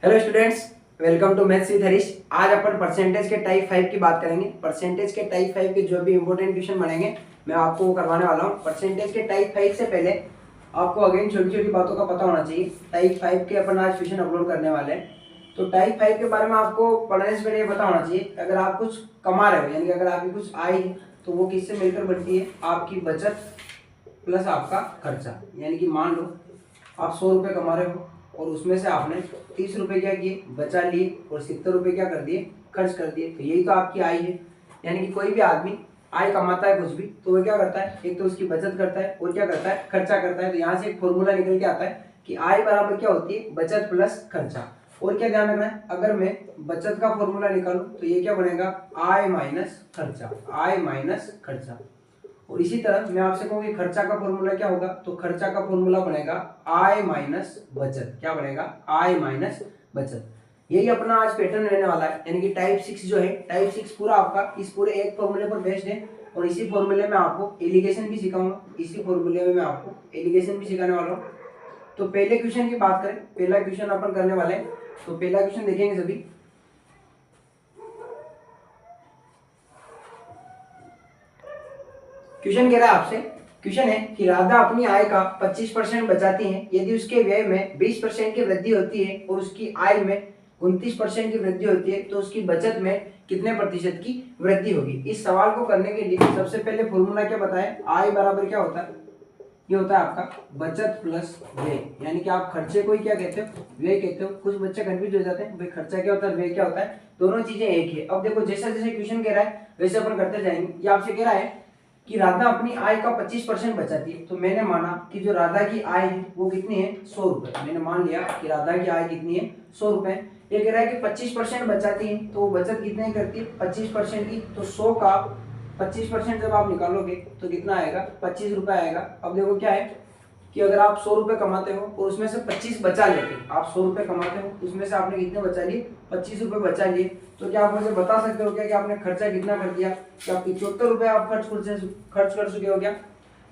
Hello students, welcome to maths with Harish. आज अपन percentage के टाइप 5 की बात करेंगे। परसेंटेज के टाइप 5 के जो भी इंपॉर्टेंट क्वेश्चन बनेंगे मैं आपको वो करवाने वाला हूँ। परसेंटेज के टाइप 5 से पहले आपको अगेन छोटी छोटी बातों का पता होना चाहिए। टाइप 5 के अपन आज क्वेश्चन अपलोड करने वाले हैं, तो टाइप 5 के बारे में आपको पढ़ने से पहले ये पता होना चाहिए, अगर आप कुछ कमा रहे हो यानी कि अगर आपकी कुछ आय है तो वो किससे मिलकर बनती है, आपकी बचत प्लस आपका खर्चा। यानी कि मान लो आप 100 रुपये कमा रहे हो और उसमें से आपने 30 रुपये क्या किए, बचा लिए और 70 रुपये क्या कर दिए, खर्च कर दिए। तो यही तो आपकी आय है। यानी कि कोई भी आदमी आय कमाता है कुछ भी तो वो क्या करता है, एक तो उसकी बचत करता है और क्या करता है, खर्चा करता है। तो यहाँ से एक फॉर्मूला निकल के आता है कि आय बराबर क्या होती है, बचत प्लस खर्चा। और क्या ध्यान रखना है, अगर मैं बचत का फॉर्मूला निकालूं तो ये क्या बनेगा, आय माइनस खर्चा, आय माइनस खर्चा। और इसी तरह मैं आपसे कहूँ कि खर्चा का फॉर्मूला क्या होगा, तो खर्चा का फॉर्मूला बनेगा आय माइनस बचत। क्या बनेगा, आय माइनस बचत। यही अपना आज पैटर्न रहने वाला है। यानी कि टाइप 6 जो है, टाइप 6 पूरा आपका इस पूरे एक फॉर्मूले पर बेस्ड है और इसी फॉर्मूले में आपको एलिगेशन भी सिखाऊंगा। इसी फॉर्मूले में मैं आपको एलिगेशन भी सिखाने वाला हूँ। तो पहले क्वेश्चन की बात करें, पहला क्वेश्चन अपन करने वाले हैं। तो पहला क्वेश्चन देखेंगे सभी। क्वेश्चन कह रहा है आपसे, क्वेश्चन है कि राधा अपनी आय का 25% बचाती है। यदि उसके व्यय में 20% की वृद्धि होती है और उसकी आय में 29% की वृद्धि होती है तो उसकी बचत में कितने प्रतिशत की वृद्धि होगी। इस सवाल को करने के लिए सबसे पहले फॉर्मूला क्या बताएं, आय बराबर क्या होता है, ये होता है आपका बचत प्लस व्यय। यानी कि आप खर्चे को ही क्या कहते हो, व्यय कहते हो। कुछ बच्चे कंफ्यूज हो जाते हैं, भाई खर्चा क्या होता है, व्यय क्या होता है, दोनों चीजें एक है। अब देखो जैसा जैसे क्वेश्चन कह रहा है वैसे अपन करते जाएंगे। ये आपसे कह रहा है कि राधा अपनी आय का 25% बचाती है। तो मैंने माना कि जो राधा की आय है वो कितनी है, 100 रुपए। मैंने मान लिया कि राधा की आय कितनी है, 100 रुपए। ये कह रहा है कि 25% बचाती है तो वो बचत कितने करती है, 25% की। तो 100 का 25% जब आप निकालोगे तो कितना आएगा, 25 रुपए आएगा। अब देखो क्या है कि अगर आप 100 रुपए कमाते हो और उसमें से 25 बचा लेते हो, आप 100 रुपए कमाते हो उसमें से आपने कितने बचा लिए, 25 रुपए बचा लिए। तो क्या आप मुझे बता सकते हो क्या कि आपने खर्चा कितना कर दिया, क्या 75 रुपए आप खर्च कर चुके हो क्या।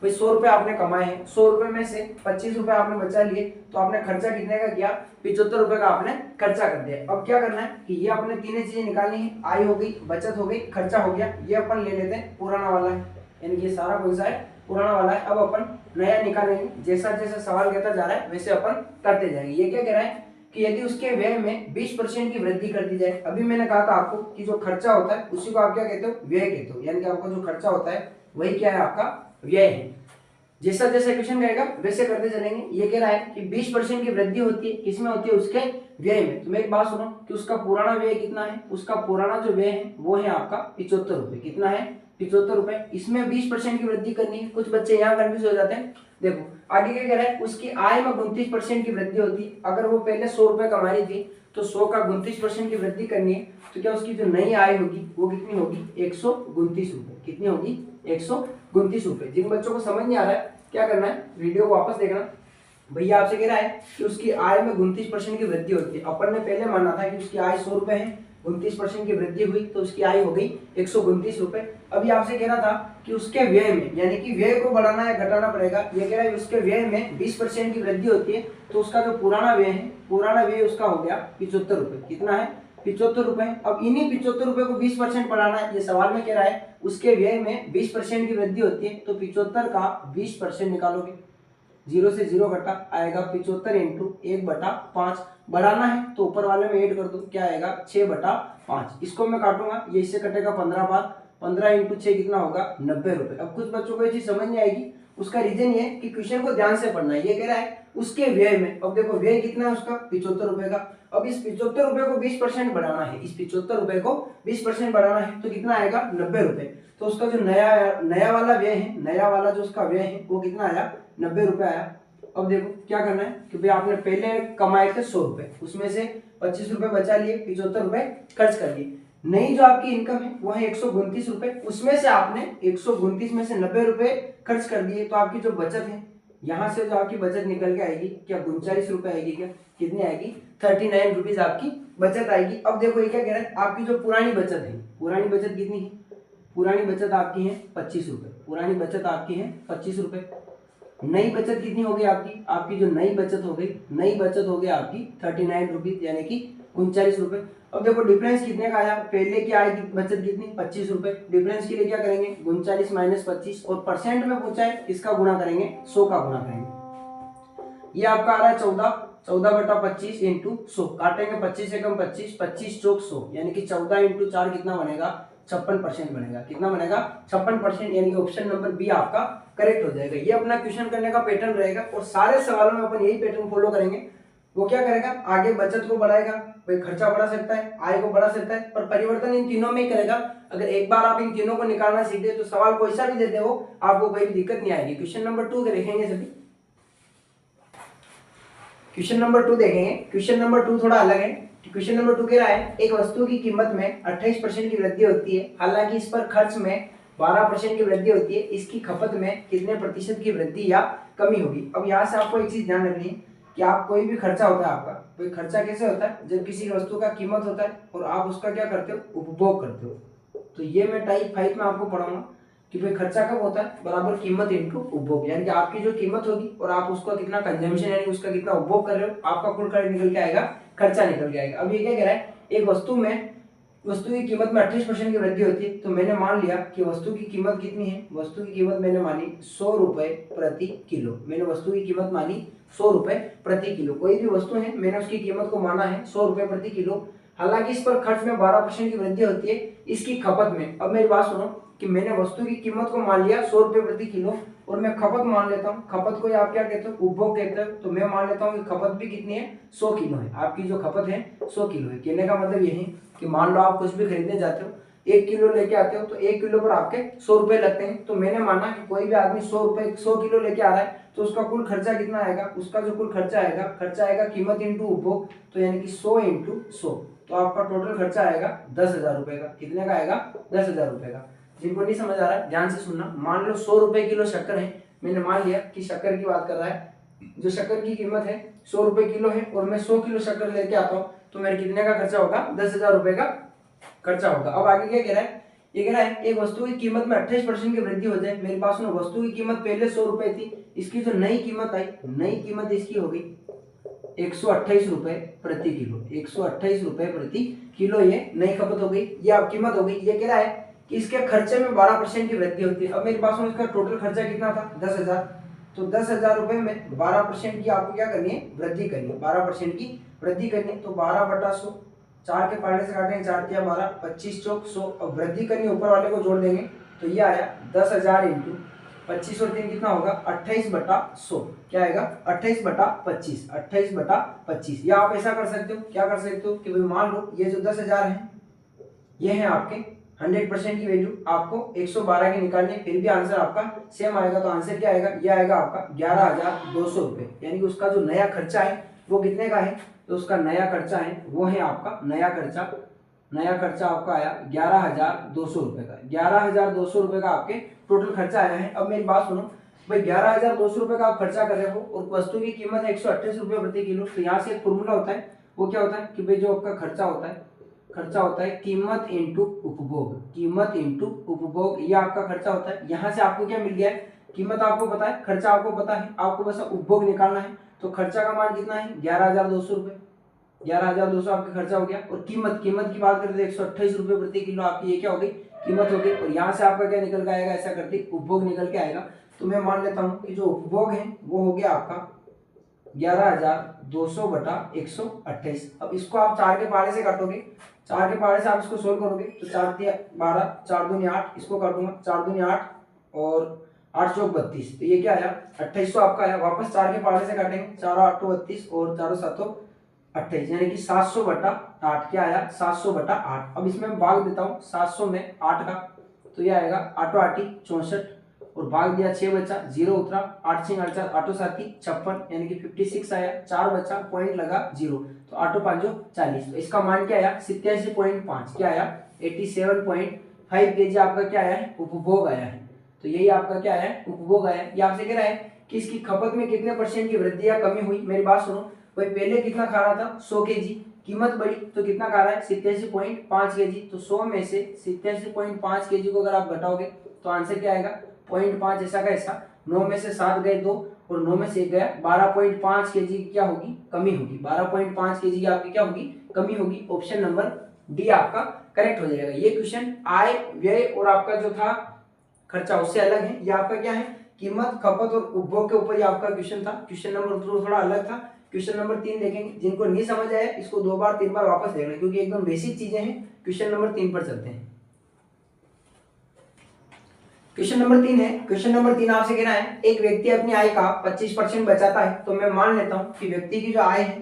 भाई 100 रुपए आपने कमाए हैं, 100 रुपए में से 25 रुपए आपने बचा लिए, तो आपने खर्चा कितने का किया, 75 रुपए का आपने खर्चा कर दिया। अब क्या करना है कि ये आपने तीनों चीजें निकालनी है, आय हो गई, बचत हो गई, खर्चा हो गया। ये अपन ले लेते हैं पुराना वाला है, यानी ये सारा कौन सा है, पुराना वाला है। अब अपन नया निकालेंगे, जैसा जैसा सवाल कहता जा रहा है वैसे अपन करते जाएंगे। ये क्या कह रहा है कि यदि उसके व्यय में 20% की वृद्धि कर दी जाए। अभी मैंने कहा था आपको कि जो खर्चा होता है उसी को आप क्या कहते हो, व्यय कहते हो। यानी कि आपका जो खर्चा होता है वही क्या है, आपका व्यय है। जैसा जैसा क्वेश्चन रहेगा वैसे करते चलेंगे। ये कह रहा है कि 20% की वृद्धि होती है, किसमें होती है, उसके व्यय में। तो मैं एक बात सुनो कि उसका पुराना व्यय कितना है, उसका पुराना जो व्यय है वो है आपका 75 रुपए। कितना है, 75 रुपए। इसमें 20% की वृद्धि करनी है। कुछ बच्चे यहाँ कंफ्यूज हो जाते हैं। देखो आगे क्या कह रहा है, उसकी आय में 29% की वृद्धि होती है। अगर वो पहले 100 रुपए कमा रही थी तो 100 का 29% की वृद्धि करनी है, तो क्या उसकी जो नई आय होगी वो कितनी होगी, 129 रुपए। कितनी होगी, 129 रुपए। जिन बच्चों को समझ नहीं आ रहा है क्या करना है, वीडियो को वापस देखना। भैया आपसे कह रहा है कि उसकी आय में 29% की वृद्धि होती है। अपन ने पहले माना था कि उसकी आय 100 रुपए है, 29% की वृद्धि हुई तो उसकी आय हो गई 129 रुपए। अभी आपसे कह रहा था कि उसके व्यय में, यानी कि व्यय को बढ़ाना या घटाना पड़ेगा। ये कह रहा है उसके व्यय में 20% की वृद्धि होती है, तो उसका जो पुराना व्यय है, पुराना व्यय उसका हो गया 75 रुपए। कितना है, 75 रुपए। अब इन्हीं 75 रुपए को 20% बढ़ाना है। ये सवाल में कह रहा है उसके व्यय में 20% की वृद्धि होती है, तो 75 का 20% निकालोगे, 0 से 0 घटा आएगा 75 इंटू 1/5। बढ़ाना है तो ऊपर वाले में ऐड कर दो, क्या आएगा 6/5। इसको मैं काटूंगा, ये इससे कटेगा 15 बार, 15 इंटू 6 कितना होगा, 90 रुपए। अब कुछ बच्चों को ये चीज समझ नहीं आएगी, उसका रीजन ये है कि क्वेश्चन को ध्यान से पढ़ना है। ये कह रहा है उसके व्यय में, अब देखो व्यय कितना है उसका, 75 रुपए का। अब इस 75 रुपए को 20% बढ़ाना है, इस 75 रुपए को 20% बढ़ाना है तो कितना आएगा, 90 रुपए। तो उसका जो नया वाला व्यय है, नया वाला जो उसका व्यय है वो कितना आया, 90 रुपए आया। अब देखो क्या करना है कि भाई आपने पहले कमाए थे 100 रुपए, उसमें से 25 रुपए बचा लिए, 75 रुपए खर्च कर लिए। नई जो आपकी इनकम है वो है 129 रुपए, उसमें से आपने 129 में से 90 रुपए खर्च कर दिए। तो आपकी जो बचत है, यहां से जो आपकी बचत निकल के आएगी, क्या 39 रुपए आएगी, क्या कितनी आएगी, 39 रुपीज आपकी बचत आएगी। अब देखो ये क्या कह रहा है, आपकी जो पुरानी बचत है, पुरानी बचत कितनी है, पुरानी बचत आपकी है 25 रुपए। पुरानी बचत आपकी है 25 रुपए। नई बचत कितनी हो गई आपकी, आपकी जो नई बचत हो गई, नई बचत हो गई आपकी 39 रुपीज यानी कि 39 रुपए। अब देखो डिफरेंस कितने का आया, पहले की आय की बचत कितनी 25 रुपए, डिफरेंस के लिए क्या करेंगे 39 माइनस 25 और परसेंट में पूछा है इसका गुणा करेंगे 100 का गुणा करेंगे। ये आपका आ रहा है 14, 14/25 इंटू 100 काटेंगे 25 से कम 25, 25 चौक 100 यानी कि 14 इंटू 4 कितना बनेगा 56% बनेगा। कितना बनेगा 56% यानी कि ऑप्शन नंबर बी आपका करेक्ट हो जाएगा। ये अपना क्वेश्चन करने का पैटर्न रहेगा और सारे सवालों में अपन यही पैटर्न फॉलो करेंगे। वो क्या करेगा आगे बचत को बढ़ाएगा, भाई खर्चा बढ़ा सकता है, आय को बढ़ा सकता है, पर परिवर्तन इन तीनों में ही करेगा। अगर एक बार आप इन तीनों को निकालना सीख गए तो सवाल कोई सा भी देते हो आपको कोई भी दिक्कत नहीं आएगी। क्वेश्चन नंबर 2 के देखेंगे सभी, क्वेश्चन नंबर 2 देखेंगे। क्वेश्चन नंबर 2 थोड़ा अलग है। क्वेश्चन नंबर 2 कह रहा है एक वस्तु की कीमत में 28% की वृद्धि होती है, हालांकि इस पर खर्च में 12% की वृद्धि होती है, इसकी खपत में कितने प्रतिशत की वृद्धि या कमी होगी। अब यहाँ से आपको एक चीज ध्यान रखनी है कि आप कोई भी खर्चा होता है आपका, कोई खर्चा कैसे होता है जब किसी वस्तु का कीमत होता है और आप उसका क्या करते हो उपभोग करते हो। तो ये मैं टाइप 5 में आपको पढ़ाऊंगा कि भाई खर्चा कब होता है बराबर कीमत इनटू उपभोग, यानी कि आपकी जो कीमत होगी और आप उसका कितना कंजम्पशन यानी उसका कितना उपभोग कर रहे हो, आपका कुल खर्च निकल के आएगा, खर्चा निकल के आएगा। अब ये क्या कह रहा है एक वस्तु की कीमत में 28% की वृद्धि होती है, तो मैंने मान लिया कि वस्तु की कीमत कितनी है, वस्तु की कीमत मैंने मानी 100 रुपए प्रति किलो। मैंने वस्तु की कीमत मानी 100 रुपए प्रति किलो। कोई भी वस्तु है मैंने उसकी कीमत को माना है 100 रुपए प्रति किलो, हालांकि इस पर खर्च में 12% की वृद्धि होती है इसकी खपत में। अब मेरी बात सुनो कि मैंने वस्तु की कीमत को मान लिया 100 रुपए प्रति किलो और मैं खपत मान लेता हूँ, खपत को आप क्या कहते हो उपभोग कहते हो, तो मैं मान लेता हूँ कि खपत भी कितनी है 100 किलो है, आपकी जो खपत है 100 किलो है। कहने का मतलब यही कि मान लो आप कुछ भी खरीदने जाते हो 1 किलो लेके आते हो तो 1 किलो पर आपके 100 रुपए लगते हैं, तो मैंने माना कि कोई भी आदमी 100 किलो लेके आ रहा है तो उसका कुल खर्चा कितना आएगा, उसका जो कुल खर्चा आएगा कीमत इंटू उपभोग, तो यानी कि 100 इंटू 100, तो आपका टोटल खर्चा आएगा 10,000 रुपए का। कितने का आएगा 10,000 रुपए का। जिनको नहीं समझ आ रहा है ध्यान से सुनना। मान लो 100 रुपए किलो शक्कर है, मैंने मान लिया कि शक्कर की बात कर रहा है, जो शक्कर की कीमत है 100 रुपए किलो है और मैं 100 किलो शक्कर लेके आता हूँ तो मेरे कितने का खर्चा होगा 10,000 रुपए का खर्चा होगा। अब आगे क्या कह रहा है, ये कह रहा है एक वस्तु की कीमत में 28% की वृद्धि हो जाए। मेरे पास में वस्तु की कीमत पहले 100 रुपए थी, इसकी जो नई कीमत आई, नई कीमत इसकी हो गई 128 रुपए प्रति किलो। 128 रुपए प्रति किलो ये नई खपत हो गई, ये आप कीमत हो गई। ये कह रहा है कि इसके खर्चे में 12% की वृद्धि होती है। अब मेरे पास में इसका टोटल खर्चा कितना था 10,000, तो 10,000 रुपए में 12% की आपको क्या करनी है वृद्धि करनी है, 12% की वृद्धि करनी है। तो 12/100, 4 के पाले से काटेंगे 4 तिया 12, 25 चौक 100, अब वृद्धि करनी ऊपर वाले को जोड़ देंगे तो ये आया 10,000 इंटू 25 और 3 कितना होगा 28/100, क्या आएगा 28/25, 28/25। या आप ऐसा कर सकते हो, क्या कर सकते हो कि भाई मान लो ये जो 10,000 है ये है आपके 100% की वैल्यू, आपको 112 की निकालनी है, फिर भी आंसर आपका सेम आएगा। तो आंसर क्या आएगा, ये आएगा आपका 11,200 रुपए, यानी कि उसका जो नया खर्चा है वो कितने का है, तो उसका नया खर्चा है वो है आपका नया खर्चा आपका आया 11,200 रुपए का। 11,200 रुपए का आपके टोटल खर्चा आया है। अब मेरी बात सुनो भाई, 11,200 रुपए का आप खर्चा कर रहे हो और वस्तु की कीमत है 128 रुपए प्रति किलो, तो यहाँ से एक फॉर्मूला होता है, वो क्या होता है कि भाई जो आपका खर्चा होता है कीमत इंटू उपभोग, ये आपका खर्चा होता है। यहाँ से आपको क्या मिल गया है, कीमत आपको पता है, खर्चा आपको पता है, आपको बस उपभोग निकालना है। तो खर्चा का मान कितना है 11,200 रुपए, 11,200 आपका खर्चा हो गया। और कीमत की बात करें तो 128 रुपए प्रति किलो आपकी ये क्या हो गई कीमत हो गई। और यहाँ से आपका क्या निकल के आएगा, ऐसा करते उपभोग निकल के आएगा। तो मैं मान लेता हूँ कि जो उपभोग है वो हो गया आपका 11,200/128। अब इसको आप 4 के पहाड़े से काटोगे, 4 के पहाड़े से आप इसको सोल्व करोगे तो 4 तिया 12, 4 दूनी 8, इसको काटूंगा 4 दूनी 8 और 8 चौक 32, तो ये क्या आया 2800 आपका आया। वापस 4 के पहाड़े से काटेंगे, 4 8 32 और 4 7 28, यानी कि 700/8, क्या आया 700/8। अब इसमें भाग देता हूँ 700 में 8 का, तो ये आएगा 8 8 64 और भाग दिया 6 बचा, 0 उतरा, 8 6 48, 8 7 56, यानी कि 56 आया, 4 बचा, पॉइंट लगा 0, तो 8 5 40। तो इसका मान क्या आया 87.5, क्या आया 87.5 kg आपका क्या आया है उपभोग आया है। तो यही आपका क्या है उपभोग आया है। ये आपसे कह रहा है कि इसकी खपत में कितने परसेंट की वृद्धि या कमी हुई। मेरी बात सुनो भाई, पहले कितना खा रहा था 100 kg, कीमत बढ़ी तो कितना खा रहा है 87.5 kg, तो 100 में से 87.5 kg को अगर आप घटाओगे तो आंसर क्या आएगा 0.5, ऐसा का ऐसा, 9 में से 7 गए 2, और 9 में से 1 गया, 12.5 kg की क्या होगी, कमी होगी। 12.5 kg की आपकी क्या होगी, कमी होगी। ऑप्शन नंबर डी आपका करेक्ट हो जाएगा। ये क्वेश्चन आय व्यय और आपका जो था खर्चा उससे अलग है। ये आपका क्या है, कीमत खपत और उपभोग के ऊपर ये आपका क्वेश्चन था। क्वेश्चन नंबर 2 थोड़ा अलग था। क्वेश्चन नंबर 3 देखेंगे, जिनको नहीं समझ आया इसको 2 बार 3 बार वापस देखना, क्योंकि एकदम बेसिक चीजें हैं। क्वेश्चन नंबर 3 पर चलते हैं। क्वेश्चन नंबर 3 है। क्वेश्चन नंबर 3 आपसे कह रहा है, एक व्यक्ति अपनी आय का 25% बचाता है। तो मैं मान लेता हूं कि व्यक्ति की जो आय है,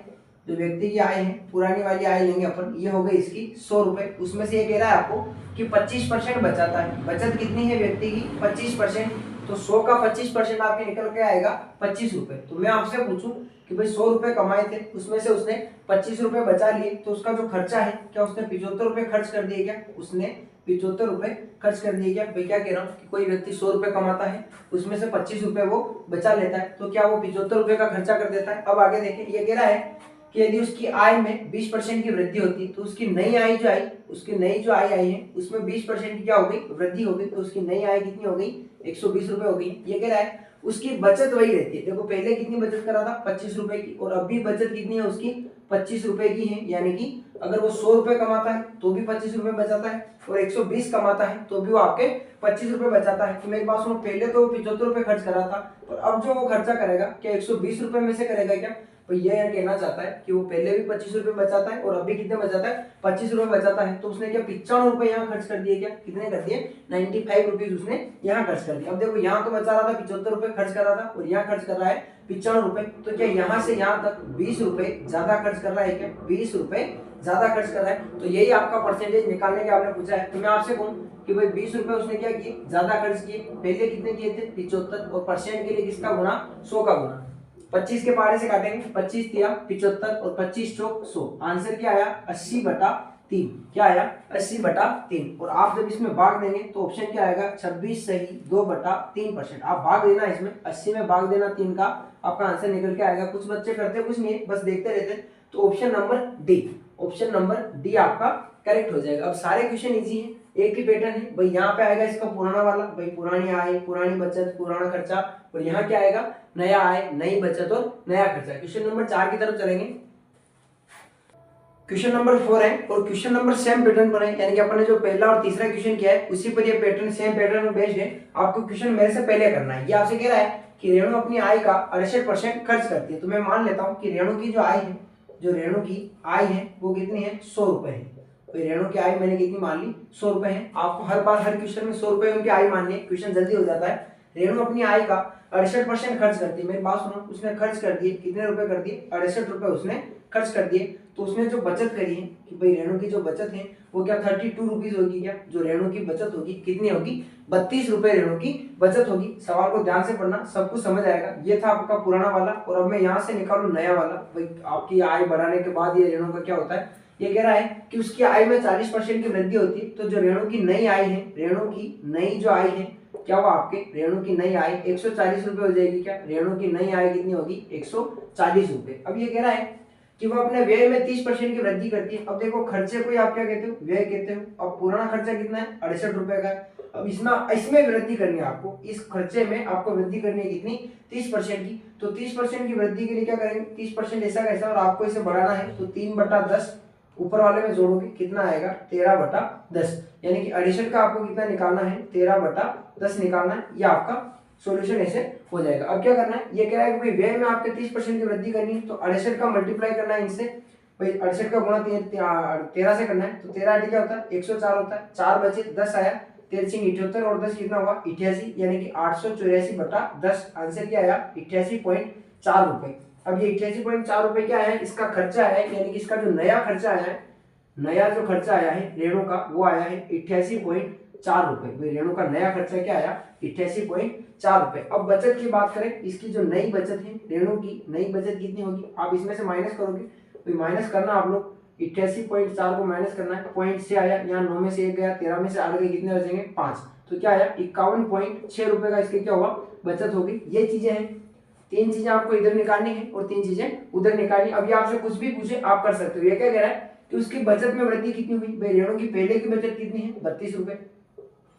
जो व्यक्ति की आय है, पुरानी वाली आय लेंगे अपन, ये हो गई इसकी 100 रुपए। उसमें से ये कह रहा है आपको कि 25% बचाता है। बचत कितनी है व्यक्ति की, 25%। तो 100 का 25% आपके निकल के आएगा 25 रुपए। तो मैं आपसे पूछूं कि भाई 100 रुपए कमाए थे, उसमें से उसने 25 रुपए बचा लिए, तो उसका जो खर्चा है, क्या उसने 75 रुपए खर्च कर दिए क्या, उसने 75 रुपए खर्च कर दिए क्या। भाई क्या कह रहा हूँ कि कोई व्यक्ति 100 रुपए कमाता है, उसमें से 25 रुपए वो बचा लेता है, तो क्या वो 75 रुपए का खर्चा कर देता है। अब आगे देखें, ये कह रहा है कि यदि उसकी आय में 20% की वृद्धि होती, तो उसकी नई आय जो आई, उसकी नई जो आय आई है उसमें 20% की क्या हो गई, वृद्धि हो गई। तो उसकी नई आय कितनी हो गई, 120 रुपए हो गई। ये कह रहा है उसकी बचत वही रहती है। देखो पहले कितनी बचत करा था, 25 रुपए की, और अभी बचत कितनी है उसकी, 25 रुपए की है। यानी कि अगर वो 100 रुपए कमाता है तो भी 25 रुपए बचाता है, और 120 कमाता है तो भी वो आपके 25 रुपए बचाता है। तो मेरी बात सुनो, पहले तो 75 रुपए खर्च करा था, और अब जो वो खर्चा करेगा, क्या 120 रुपए में से करेगा क्या। तो ये कहना चाहता है कि वो पहले भी 25 रुपए बचाता है और अभी कितने बचाता है, 25 रुपए बचाता है। तो उसने क्या 95 रुपए यहाँ खर्च कर दिए क्या, कितने कर दिए, 95 रुपीज उसने यहाँ खर्च कर दिया। अब देखो यहाँ तो बचा रहा था 75 रुपए खर्च कर रहा था, और यहाँ खर्च कर रहा है 95 रुपए। तो क्या यहाँ से यहाँ तक 20 रुपए ज्यादा खर्च कर रहा है क्या, 20 रुपए ज्यादा खर्च कर रहा है। तो यही आपका परसेंटेज निकालने के आपने पूछा है। तो मैं आपसे कहूँ कि भाई 20 रुपए उसने क्या किए, ज्यादा खर्च किए। पहले कितने किए थे, 75, और परसेंट के लिए किसका गुना, 100 का गुना। 25 के पारे से काटेंगे, 25 दिया 75 और 25 चौक 100। आंसर क्या आया, 80/3। क्या आया, 80/3। और आप जब इसमें भाग देंगे तो ऑप्शन क्या आएगा, 26 सही 2/3%। आप भाग देना इसमें, 80 में भाग देना 3 का, आपका आंसर निकल के आएगा। कुछ बच्चे करते कुछ नहीं है, बस देखते रहते हैं। तो option number D, option number D आपका करेक्ट हो जाएगा। अब सारे क्वेश्चन इजी है, एक ही पैटर्न है। भाई यहाँ पे आएगा इसका पुराना वाला, भाई पुरानी आय, पुरानी बचत, पुराना खर्चा, और यहाँ क्या आएगा, नया आय, नई बचत और नया खर्चा। क्वेश्चन नंबर 4 की तरफ चलेंगे। क्वेश्चन नंबर 4 है, और क्वेश्चन नंबर सेम पैटर्न पर है, यानी कि अपन ने जो पहला और तीसरा क्वेश्चन किया है उसी पर ये पैटर्न, सेम पैटर्न में बेस्ड है। आपको क्वेश्चन मेरे से पहले करना है। ये आपसे कह रहा है कि रेणु अपनी आय का 68% खर्च करती है। तो मैं मान लेता हूँ कि रेणु की जो आय है, जो रेणु की आय है वो कितनी है, 100 रुपए है। तो रेणु की आय मैंने कितनी मान ली, 100 रुपए है। आपको हर बार हर क्वेश्चन में 100 रुपए उनकी आय माननी है, क्वेश्चन जल्दी हो जाता है। रेणु अपनी आय का 68% खर्च करती है। मेरी बात सुनो, उसने खर्च कर दिए कितने रुपए कर दिए, 68 रुपए उसने खर्च कर दिए। तो उसने जो बचत करी है कि भाई रेणु की जो बचत है वो क्या 32 रुपीज होगी। क्या जो रेणु की बचत होगी कितनी होगी, 32 रुपए रेणु की बचत होगी। सवाल को ध्यान से पढ़ना, सब कुछ समझ आएगा। ये था आपका पुराना वाला, और अब मैं यहाँ से निकालू नया वाला। भाई आपकी आय बढ़ाने के बाद ये रेणु का क्या होता है, ये कह रहा है कि उसकी आय में 40% की वृद्धि होती है। तो जो रेणु की नई आय है, रेणु की नई जो आय है, क्या वो आपके रेणु की नई आय 140 रुपए हो जाएगी। क्या रेणु की नई आय कितनी होगी, 140 रुपए। अब ये कह रहा है कि वो अपने व्यय में 30% की वृद्धि करती है। अब देखो खर्चे को आप क्या कहते हो, व्यय कहते हो। अब पुराना खर्चा कितना है, 68 रुपए का है। अब इसमें वृद्धि करनी है आपको, इस खर्चे में आपको वृद्धि करनी है कितनी, 30% की। तो 30% की वृद्धि के लिए क्या करेंगे, 30% ऐसा कैसा, और आपको इसे बढ़ाना है तो 3/10 ऊपर वाले में जोड़ोगे कितना आएगा, 13/10। यानी कि 68 का आपको कितना निकालना है, 13/10 निकालना है। ये आपका सॉल्यूशन ऐसे हो जाएगा। अब क्या करना है, ये कह रहा है कि व्यय में आपके 30% की वृद्धि करनी है, तो 68 का मल्टीप्लाई करना है इनसे। भाई 68 का गुणा 13 से करना है, तो 13 क्या होता है, 104 होता है। 4 बचे 10 आया, 13×78 और 10 कितना हुआ, 88, यानी कि 884/10। आंसर क्या आया, 88.4 रुपए। अब ये 88.4 रुपए क्या है, इसका खर्चा है, यानी कि इसका जो नया खर्चा आया है, नया जो खर्चा आया है रेणु का, वो आया है 88.4 रुपए। रेणु का नया खर्चा क्या आया, 88.4 रुपए। अब बचत की बात करें, इसकी जो नई बचत है, रेणु की नई बचत कितनी होगी, आप इसमें से माइनस करोगे, तो माइनस करना आप लोग, 88.4 को माइनस करना है। पॉइंट से आया, यहाँ 9 में से 1 गया, 13 में से 8 गए, कितने बचेंगे, 5। तो क्या आया, 51.6 रुपए का इसके क्या हुआ, बचत होगी। ये चीजें हैं, 3 चीजें आपको इधर निकालनी है और 3 चीजें उधर निकालनी। अभी आपसे कुछ भी पूछे आप कर सकते हो। ये क्या कह रहा है कि उसकी बचत में वृद्धि कितनी हुई, भाई रेणु की पहले की बचत कितनी है, 32 रुपए,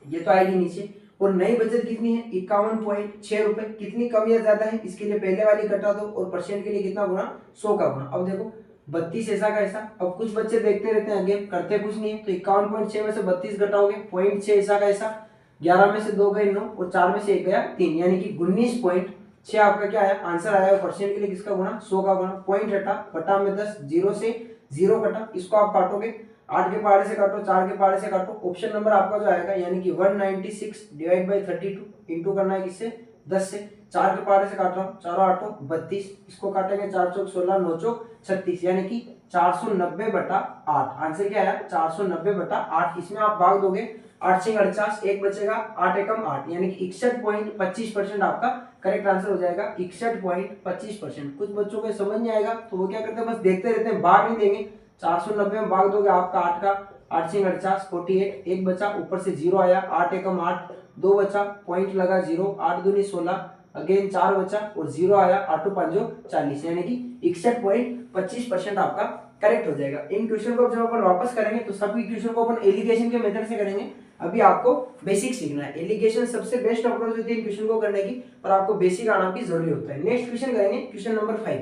ये तो आएगी नीचे। और नई बचत कितनी है 51.6 रुपए। कितनी कम या ज्यादा है इसके लिए पहले वाली घटा दो और परसेंट के लिए कितना गुना 100 का गुना। अब देखो 32 ऐसा का ऐसा। अब कुछ बच्चे देखते रहते हैं आगे करते कुछ नहीं है, तो 51.6 में से 32 घटाओगे 0.6 ऐसा का ऐसा, 11 में से 2 गए 9 और 4 में से 1 गया 3, यानी कि 19.6 आपका क्या आया आंसर आया। परसेंट के लिए किसका गुना 100 का गुना। पॉइंट हटा बटा में 10, 0 से 0 कटा, इसको आप काटोगे 8 के पहाड़े से काटो, 4 के पहाड़े से काटो, ऑप्शन नंबर आपका जो आएगा यानी कि 196 डिवाइड बाई 32 इंटू करना है किससे 10 से। 4 के पहाड़े से काट रहा हूँ, 4 8 32, इसको काटेंगे 4 चौक 16, 9 चौक 36, यानी कि 490 बटा 8। आंसर क्या आया 490 बटा 8। इसमें आप भाग दोगे 8 से 48, एक बचेगा 8 एकम 8, यानी कि 61.25% आपका करेक्ट आंसर हो जाएगा 61.25%। कुछ बच्चों को समझ नहीं आएगा तो वो क्या करते हैं बस देखते रहते हैं, भाग नहीं देंगे। 490 में भाग दोगे आपका 8 का 8 से 48 48, एक बचा ऊपर से 0 आया, 8 एकम 8, 2 बचा पॉइंट लगा 0, 8 दूनी 16, अगेन 4 बचा और 0 आया, 8 5 40, यानी कि 61.25% आपका करेक्ट हो जाएगा। इन क्वेश्चन को जब अपन वापस करेंगे तो सभी क्वेश्चन को अपन एलिगेशन के मेथड से करेंगे। अभी आपको बेसिक सीखना है। एलिगेशन सबसे बेस्ट अप्रोच होती है इन क्वेश्चन को करने की, पर आपको बेसिक आना भी जरूरी होता है। नेक्स्ट क्वेश्चन करेंगे क्वेश्चन नंबर 5।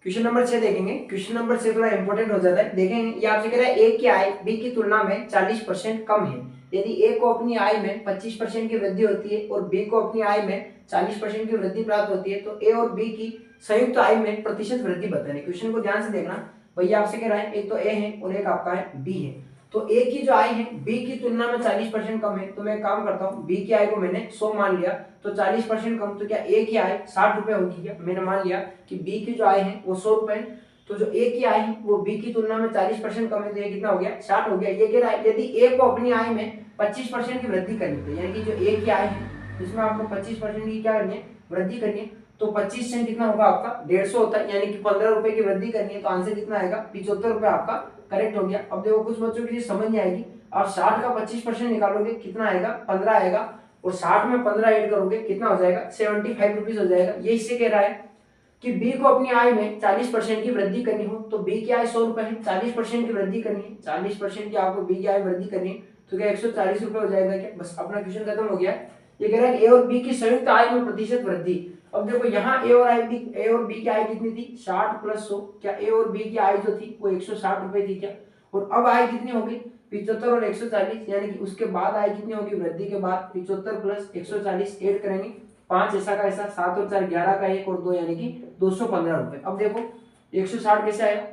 क्वेश्चन नंबर 6 देखेंगे। क्वेश्चन नंबर 6 थोड़ा इंपॉर्टेंट हो जाता है। देखेंगे ये आपसे कह रहा है ए की आय बी की तुलना में 40% कम है। यदि ए को अपनी आय में 25% की वृद्धि होती है और बी को अपनी आय में 40% की वृद्धि प्राप्त होती है, तो ए और बी की संयुक्त आय में प्रतिशत वृद्धि बतानी। क्वेश्चन को ध्यान से देखना। भैया आपसे कह रहा है एक तो ए है और एक आपका है बी है। तो ए की जो आय है बी की तुलना में 40% कम है, तो मैं काम करता हूँ बी की आय को मैंने 100 मान लिया, तो 40% कम, तो क्या ए की आय 60 रुपए होगी क्या? मैंने मान लिया कि बी की जो आय है वो 100 रुपए है, तो जो ए की आय है वो बी की तुलना में 40% कम है, तो ये कितना हो गया 60 हो गया। ये कह रहा है यदि ए को अपनी आय में 25% की वृद्धि करनी है, यानी कि जो ए की आय है इसमें आपको 25% की क्या करनी है वृद्धि करनी है, तो 25 से कितना होगा आपका 150 होता है, यानी कि 15 रुपए की वृद्धि करनी है, तो आंसर कितना आएगा 75 रुपए आपका करेक्ट हो गया। अब देखो कुछ बच्चों की समझ नहीं आएगी, आप 60 का 25% निकालोगे कितना आएगा 15 आएगा, और 60 में 15 ऐड करोगे कितना हो जाएगा 75 रुपीज हो जाएगा। ये इससे कह रहा है कि बी को अपनी आय में 40% की वृद्धि करनी हो, तो बी की आय 100 रुपए है, 40% की वृद्धि करनी है, 40% की आपको बी की आय वृद्धि करनी है, तो क्या 140 रुपए हो जाएगा क्या? बस अपना क्वेश्चन खत्म हो गया। ये कह रहा है ए और बी की संयुक्त आय में प्रतिशत वृद्धि। अब देखो यहाँ ए और बी की आय कितनी थी 60 प्लस 100, क्या ए और बी की आय जो थी वो 160 रुपए थी क्या? और अब आय कितनी होगी 75 और 140, यानी कि उसके बाद आय कितनी होगी वृद्धि के बाद 75 प्लस 140 ऐड करेंगे, 5 ऐसा का ऐसा, 7 और 4 11 का 1 और 2, यानी कि 215 रुपए। अब देखो 160 कैसे आया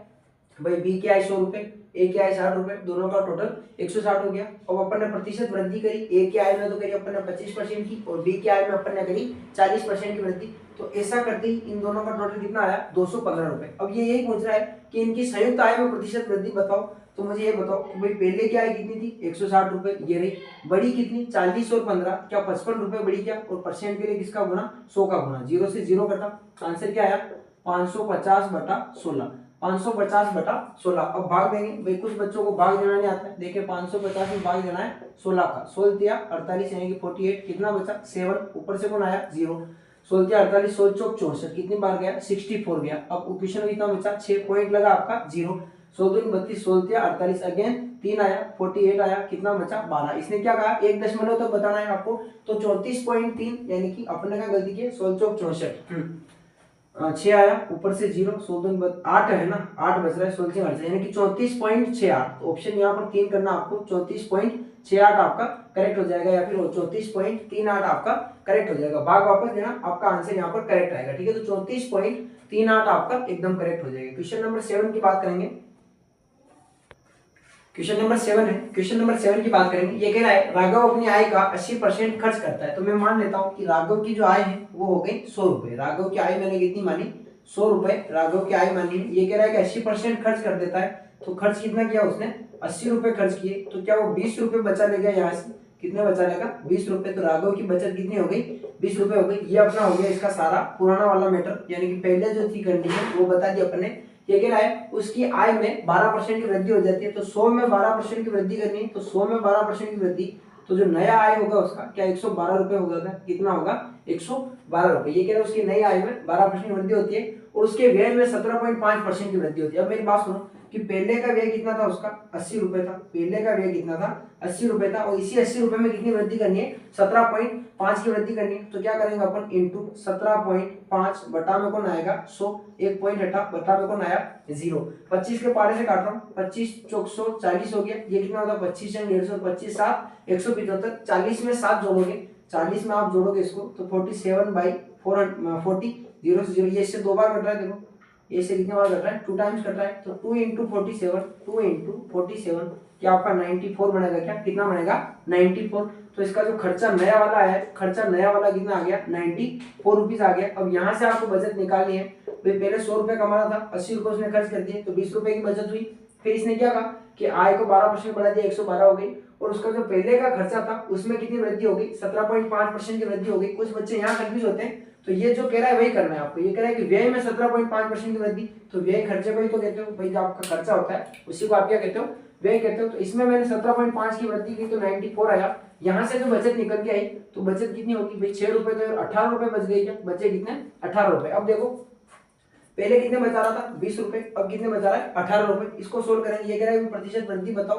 भाई, बी की आय 100 रुपए, ए की आय 60 रुपए, दोनों का टोटल 160 हो गया। अब अपन ने प्रतिशत वृद्धि करी, ए की आय में तो करी अपन ने 25% की और बी की आय में अपन ने करी 40% की वृद्धि, तो ऐसा करते ही इन दोनों का टोटल कितना आया 215 रुपए। अब ये यही पूछ रहा है कि इनकी संयुक्त आय में प्रतिशत वृद्धि बताओ, तो मुझे ये बताओ कि भाई पहले की आय कितनी थी 160 रुपए, ये रही, बड़ी कितनी 40 और 15, क्या 55 रुपए बड़ी क्या? और परसेंट के लिए किसका गुना 100 का गुना, 0 से 0 कटा, आंसर क्या आया 550 बटा 16, 550 बटा 16। अब भाग देंगे भाई, कुछ बच्चों को भाग देना नहीं आता है। देखिए 550 में भाग देना है 16 का, 16 दिया 48, यानी कि 48, कितना बचा 7, ऊपर से कौन आया 0, 16 दिया 48, 16 चौक 64, कितनी बार गया 64 गया। अब क्वेश्चन में कितना बचा 6 पॉइंट लगा आपका 0, 16 दूनी 32, 16 दिया 48, अगेन 3 आया 48 आया, कितना बचा 12। इसने क्या कहा 1 दशमलव तो बताना है आपको, तो 34.3, यानी कि अपने का गलती की 16 चौक 64, 6 आया ऊपर से 0, 16 8 है ना, 8 बच रहा है 16 से, यानी कि 34.68। तो ऑप्शन यहाँ पर 3 करना आपको, 34.68 आपका करेक्ट हो जाएगा, या फिर 34.38 आपका करेक्ट हो जाएगा। भाग वापस देना, आपका आंसर यहाँ पर करेक्ट आएगा। ठीक है, तो 34.38 आपका एकदम करेक्ट हो जाएगा। क्वेश्चन नंबर 7 की बात करेंगे। क्वेश्चन नंबर 7 है। क्वेश्चन नंबर 7 की बात करेंगे। ये कह रहा है राघव अपनी आय का 80% खर्च करता है, तो मैं मान लेता हूँ कि राघव की जो आय है वो हो गई 100 रुपए। राघव की आय मैंने कितनी मानी 100 रुपए, राघव की आय मानी है। ये कह रहा है कि 80% खर्च कर देता है, तो खर्च कितना किया उसने 80 रुपए खर्च किए, तो क्या वो 20 रुपए बचा लेगा यहाँ से, कितने बचा लेगा 20 रुपए। तो राघव की बचत कितनी हो गई 20 रुपए हो गई। ये अपना हो गया इसका सारा पुराना वाला मैटर, यानी कि पहले जो थी कंडीशन वो बता दी अपने। ये कह रहा है उसकी आय में 12% की वृद्धि हो जाती है, तो 100 में 12% की वृद्धि करनी है, तो 100 में 12% की वृद्धि, तो जो नया आय होगा उसका क्या 112 रुपए होगा क्या? कितना होगा 112 रुपए। ये कह रहा है उसकी नई आय में 12% की वृद्धि होती है और उसके व्यय में 17.5% की वृद्धि होती है। अब मेरी बात सुनो कि पहले का व्यय कितना था उसका 80 रुपए था, पहले का व्यय कितना था 80 रुपए था, और इसी 80 रुपए में कितनी वृद्धि करनी है 17.5 की वृद्धि करनी है। तो क्या करेंगे अपन इंटू 17.5 बटा में कौन आएगा 100, एक पॉइंट हटा, बटा में कौन आया 0। 25 के पारे से काट रहा हूँ, 25 चौक 100 40 हो गया, ये कितना होता है 25 150, 25 7 175, 40 में 7 जोड़ोगे, 40 में आप जोड़ोगे इसको तो 47/40, 0 से 0, ये इससे 2 बार कट रहा है, देखो ये से कितने बार कट रहा है 2 टाइम्स कट रहा है, तो 2 इंटू 47, 2 इंटू 47 क्या आपका 94 बनेगा, क्या कितना बनेगा 94। तो इसका जो खर्चा नया वाला है, खर्चा नया वाला कितना आ गया 94 रुपीज आ गया। अब यहाँ से आपको बचत निकालनी है, पहले 100 रुपए कमाना था, 80 रुपए उसने खर्च कर दिए तो 20 रुपए की बचत हुई। फिर इसने क्या कहा कि आय को 12% बढ़ा दिया, 112 हो गई, और उसका जो पहले का खर्चा था उसमें कितनी वृद्धि हो गई 17.5% की वृद्धि हो गई। कुछ बच्चे यहाँ कंफ्यूज होते हैं, तो ये जो कह रहा है वही करना है आपको, ये कह रहा है कि व्यय में 17.5% की वृद्धि, तो व्यय खर्चे को ही तो कहते हो भाई, जो आपका खर्चा होता है उसी को आप क्या कहते हो व्यय कहते हो। तो इसमें मैंने 17.5 की वृद्धि की तो 94 आया, यहाँ से जो बचत निकल के आई तो बचत कितनी होगी भाई 6 रुपए, तो 18 रुपए बच गई, क्या बचे कितने 18 रुपए। अब देखो पहले कितने बचा रहा था 20 रुपए, अब कितने बचा रहा है 18 रुपए। इसको सोल्व करेंगे, ये कह रहा है प्रतिशत वृद्धि बताओ,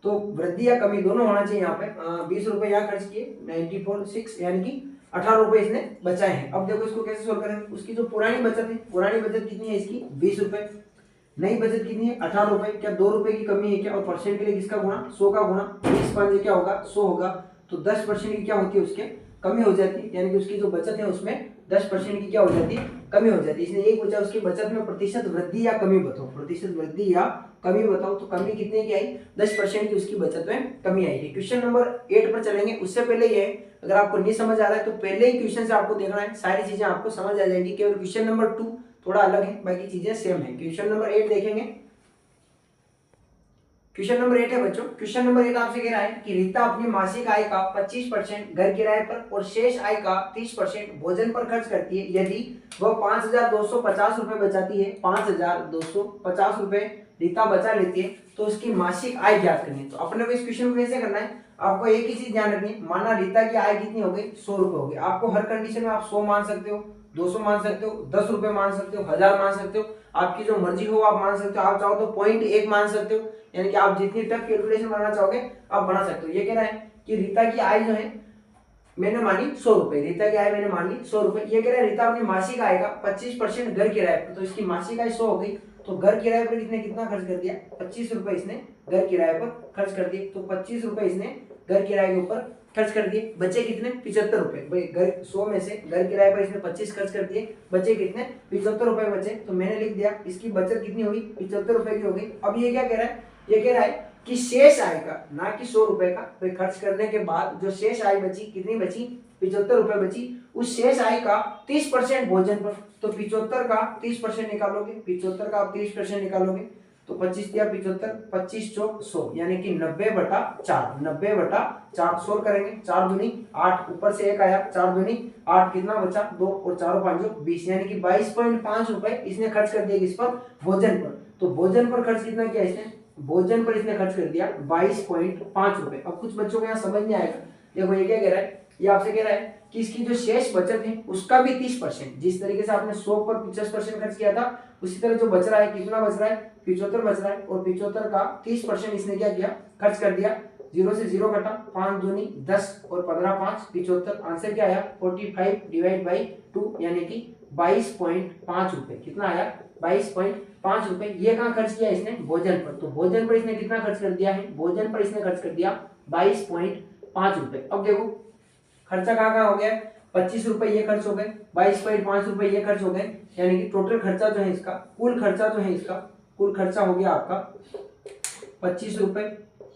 तो वृद्धि या कमी दोनों होना चाहिए यहाँ पे। 20 रुपए यहाँ खर्च किए 94.6 यानी कि 18 रुपए इसने बचाए हैं। अब देखो इसको कैसे सोल्व करेंगे, उसकी जो पुरानी बचत है, पुरानी बचत कितनी है इसकी 20 रुपए, नई बचत कितनी है 18 रुपए, क्या 2 रुपए की कमी है क्या, और परसेंट के लिए किसका गुणा 100 का गुणा, 20 5 क्या होगा 100 होगा, तो 10% की क्या होती है उसके कमी हो जाती है, यानी कि उसकी जो बचत है उसमें 10% की क्या हो जाती है कमी हो जाती है। इसने एक पूछा उसकी बचत में प्रतिशत वृद्धि या कमी बताओ, प्रतिशत वृद्धि या कमी बताओ, तो कमी कितने की आई 10% की उसकी बचत में कमी आई है। क्वेश्चन नंबर 8 पर चलेंगे, उससे पहले ये अगर आपको नहीं समझ आ रहा है तो पहले ही क्वेश्चन से आपको देखना है, सारी चीजें आपको समझ आ जाएंगी। केवल क्वेश्चन नंबर 2 थोड़ा अलग है, बाकी चीजें सेम है। क्वेश्चन नंबर 8 देखेंगे, क्वेश्चन नंबर 8 है बच्चों। क्वेश्चन नंबर 8 आपसे कह रहा है कि रीता अपनी मासिक आय का 25% घर किराए पर और शेष आय का 30% भोजन पर खर्च करती है। यदि वह 5,250 रुपए बचाती है, 5,250 रुपए रीता बचा लेती है, तो उसकी मासिक आय ज्ञात करनी है। तो अपने को इस क्वेश्चन को कैसे करना है, आपको एक ही चीज ध्यान रखनी है, माना रीता की आय कितनी हो गई 100 रुपए हो गई, आपको हर कंडीशन में आप 100 मान सकते हो, 200 मान सकते हो, 10 रुपए मान सकते हो, 1000 मान सकते हो, आपकी जो मर्जी हो आप मान सकते हो। आप चाहो तो 0.1 मान सकते हो, यानी कि आप जितनी टफ कैलकुलेशन बनाना चाहोगे आप बना सकते हो। ये कह रहा है कि रीता की आय जो है मैंने मानी 100 रुपए, रीता की आय मैंने मान ली 100 रुपए। ये कह रहा है रीता अपनी मासिक आय का 25% घर किराए पर, तो इसकी मासिक आय 100 हो गई, तो घर किराए पर इसने कितना खर्च कर दिया 25 रुपए इसने घर किराए पर खर्च कर दिए, तो 25 रुपए इसने घर किराए के ऊपर खर्च कर दिए। बचे कितने 75 रुपए, भाई घर 100 में से घर किराए पर इसने 25 खर्च कर दिए, बचे कितने 75 रुपए बचे, तो मैंने लिख दिया इसकी बचत कितनी होगी 75 रुपए की हो गई। अब ये क्या कह रहा है, ये कह रहा है कि शेष आय का, ना कि 100 रुपए का, तो खर्च करने के बाद जो शेष आय बची कितनी बची 75 रुपए बची, उस शेष आय का 30% भोजन पर, तो 75 का 30% निकालोगे, 75 का आप 30% निकालोगे तो 25 या 75, 25 चौक 100 यानी कि 90/4, 90/4 सोल्व करेंगे, 4 दूनी 8, ऊपर से 1 आया, 4 दूनी 8, कितना बचा 2 और 4 5 20, यानी कि 22.5 रुपए इसने खर्च कर दिया किस पर भोजन पर। तो भोजन पर खर्च कितना किया इसने, भोजन पर इसने खर्च कर दिया 22.5 रुपए। अब कुछ बच्चों को यहाँ समझ नहीं आएगा, देखो ये क्या कह रहा है, ये आपसे कह रहा है कि इसकी जो शेष बचत है उसका भी 30%, जिस तरीके से आपने 100 पर 50% खर्च किया था उसी तरह जो बच रहा है, कितना बच रहा है 75 बच रहा है, और 75 का 30% इसने क्या किया खर्च कर दिया। 0 से 0 कटा, 5 दूनी 10 और 15 5 75, आंसर क्या आया 45/2 यानी कि 22.5 रुपए। कितना आया 22.5 रुपए। ये कहाँ खर्च किया इसने भोजन पर, तो भोजन पर इसने कितना खर्च कर दिया है, भोजन पर इसने खर्च कर दिया 22.5 रुपए। अब देखो खर्चा कहाँ हो गया 25 रुपए ये खर्च हो गए, 22.5 रुपए ये खर्च हो गए, यानी कि टोटल खर्चा जो है इसका, कुल खर्चा जो है इसका, कुल खर्चा हो गया आपका 25 रुपए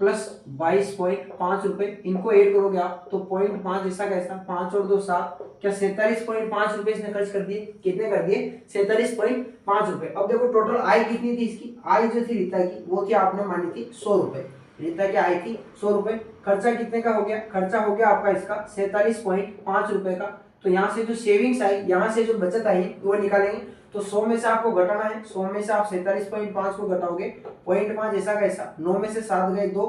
प्लस 22.5 रुपए, इनको ऐड करोगे आप तो 0.5 ऐसा कैसा 5 और 2 7, क्या 47.5 रुपए इसने खर्च कर दिए, कितने कर दिए 47.5 रुपए। अब देखो टोटल आय कितनी थी इसकी, आय जो थी रीता की वो थी आपने मानी थी 100 रुपए, रीता की आय थी 100 रुपए। खर्चा कितने का हो गया, खर्चा हो गया आपका इसका 47.5 रुपए का। तो यहाँ से जो सेविंग्स आई, यहाँ से जो बचत आई वो निकालेंगे, तो 100 में से आपको घटाना है, 100 में से आप 47.5 को घटाओगे 0.5 ऐसा कैसा, 9 में से 7 गए 2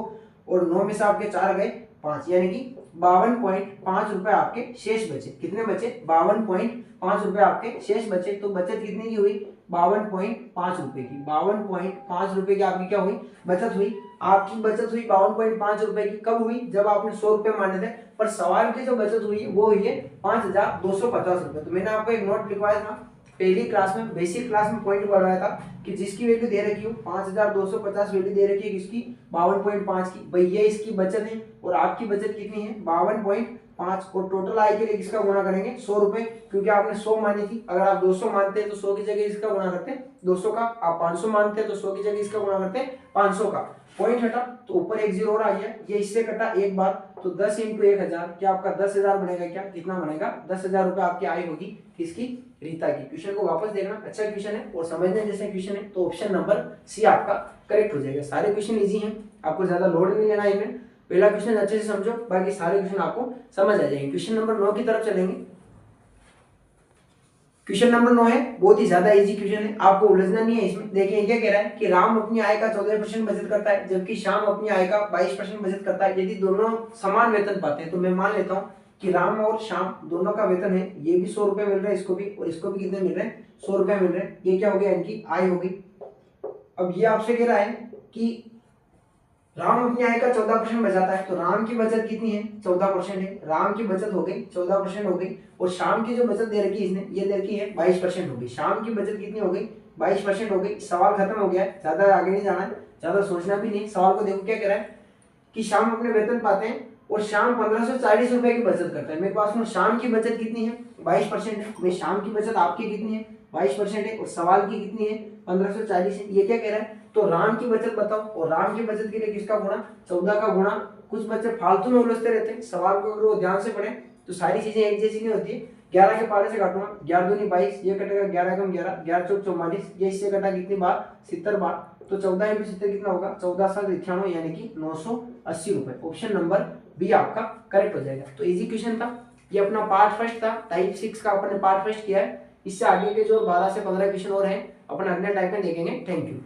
और 9 में से आपके 4 गए 5, यानी कि 52.5 रुपए आपके शेष बचे। कितने बचे 52.5 रुपए आपके शेष बचे। तो बचत कितने की हुई 52.5 रुपए की। 52.5 रुपए की आपकी क्या हुई, बचत हुई। आपकी बचत हुई 52.5 रुपए की। कब हुई, जब आपने 100 रुपए माने थे, पर सवाल की जो बचत हुई है वो हुई है 5250 रुपए। तो मैंने आपको एक नोट लिखवाया था पहली क्लास में, बेसिक क्लास में पॉइंट पढ़ाया था कि जिसकी वैल्यू दे रखी हो 5250 वैल्यू दे रखी है किसकी, 52.5 की, भाई ये इसकी बचत है और आपकी बचत कितनी है 52.5, और टोटल आय के लिए किसका गुणा करेंगे 100 रुपए, क्योंकि आपने 100 मानी थी। अगर आप 200 मानते हैं तो 100 की जगह इसका गुणा करते हैं 200 का, आप 500 मानते हैं तो 100 की जगह इसका गुणा करते हैं 500 का। पॉइंट हटा तो ऊपर एक जीरो और आ गया, ये इससे कटा एक बार, तो 10 इंटू 1000, क्या आपका 10,000 बनेगा, क्या कितना बनेगा 10,000 रुपए आपकी आय होगी किसकी, रीता की। क्वेश्चन को वापस देखना, अच्छा क्वेश्चन है और समझने जैसे क्वेश्चन है, तो ऑप्शन नंबर सी आपका करेक्ट हो जाएगा। सारे क्वेश्चन इजी हैं, आपको ज्यादा लोड नहीं लेना है इनमें। पहला क्वेश्चन अच्छे से समझो, बाकी सारे क्वेश्चन आपको समझ आ जाएंगे। क्वेश्चन नंबर 9 की तरफ चलेंगे। क्वेश्चन नंबर 9 है, बहुत ही ज्यादा इजी क्वेश्चन है, आपको उलझना नहीं है इसमें। देखिए क्या कह रहा है कि राम अपनी आय का 14% बचत करता है, जबकि श्याम अपनी आय का 22% बचत करता है। यदि दोनों समान वेतन पाते हैं, तो मैं मान लेता हूँ कि राम और श्याम दोनों का वेतन है, ये भी 100 रुपए मिल रहा है इसको भी, और इसको भी कितने मिल रहे हैं 100 रुपए मिल रहे हैं। ये क्या हो गया, इनकी आय होगी। अब ये आपसे कह रहा है कि राम अपनी आय का 14% बचाता है, तो राम की बचत कितनी है 14% है, राम की बचत हो गई 14% हो गई। और शाम की जो बचत दे रखी है इसने, ये दे रखी है 22% हो गई। शाम की बचत कितनी हो गई 22% हो गई। सवाल खत्म हो गया है, ज्यादा आगे नहीं जाना है, ज्यादा सोचना भी नहीं। सवाल को देखो क्या कह रहा है कि शाम अपने वेतन पाते हैं और शाम 1540 रुपए की बचत करता है। मेरे पास में शाम की बचत कितनी है 22% है, मैं शाम की बचत आपकी कितनी है 22% है, और सवाल की कितनी है 1540 है। ये क्या कह रहा है, तो राम की बचत बताओ, और राम की बचत के लिए किसका गुणा 14 का गुणा। कुछ बच्चे फालतू में उलझते रहते हैं, सवाल को अगर वो ध्यान से पढ़े तो सारी चीजें एक जैसी नहीं होती है। 11 के पारे से काटूंगा, 11 दूनी 22, ये कटेगा 11 कम 11, 11 चौक 44, ये इससे कटा कितनी बार 70 बार, तो 14 इंटू 70 कितना होगा 14 7 91, यानी कि 980 रुपए। ऑप्शन नंबर बी आपका करेक्ट हो जाएगा। तो इजी क्वेश्चन था, ये अपना पार्ट फर्स्ट था, टाइप 6 का अपने पार्ट फर्स्ट किया है। इससे आगे के जो 12 से 15 क्वेश्चन और हैं अपन अगले टाइप में देखेंगे। Thank you.